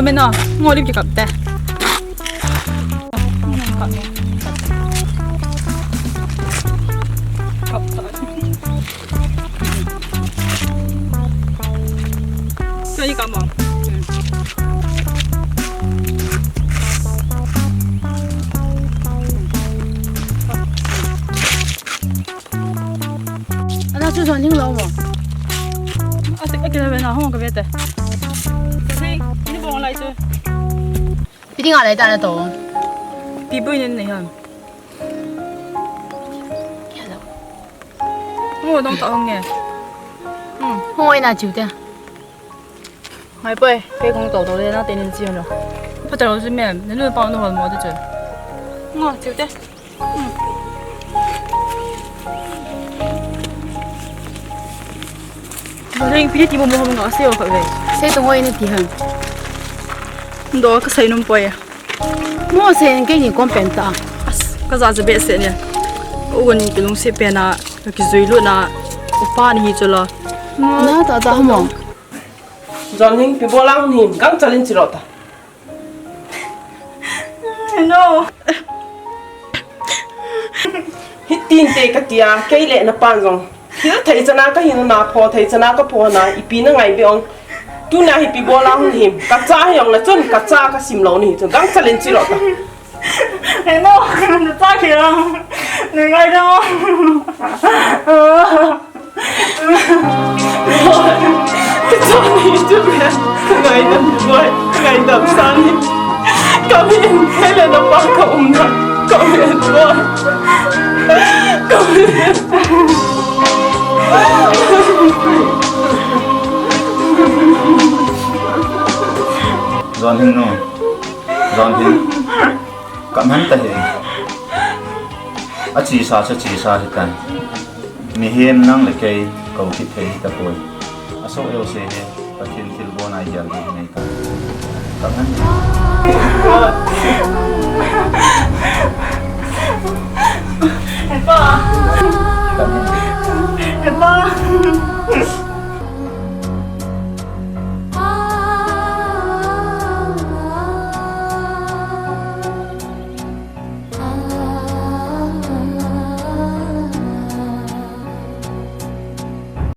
ngồi bên nào ngồi đi chỉ gặp tè cho đi cầm không anh chưa chọn những lâu mà cái bên nào không có biết tè cái đi bỏ lại chưa đi ngồi lại tại đó bị bơi lên này hả ngồi đông tao nghe không ai nào chịu thế mày bơi cái con tàu đấy nó tên là gì rồi bắt đầu là mẹ nên nó bao nó hoàn mọi thứ ngồi chịu thế Mình bây giờ tìm một món ngon xíu phải vậy. sẽ tụi tôi này thì hơn Đó cái xây nông bơi à? mua sẽ cái gì cũng bền ta Cái giá trị bé sẽ nè. Ủa những cái lông xếp bé na cái dưới luôn na upa này cho lo. nó ta ta không John Hing pi bolang him gang chalin chirota. No. Hitin te katia keile na panjong. Hil thei chana ka hin na pho thei chana ka pho na ipi na ngai beong. Tu na hi pi bolang him ka cha yong la chun ka cha ka sim lo ni chu gang chalin chirota. No, nó ta kìa. Đừng ngay đâu. Cái cha ni chu be. Ngai đam boy, ngai đam san ni. Ka hin keile na pa ka na. Ka hin boy. Ka hin. John Hing no, John Hing, cảm hắn ta hiện, chỉ sa thì tan, mi hiền năng là cái cầu kích thế ta bồi, số yêu xe he, ta thiên thiên bon ai giờ này ta, cảm hắn.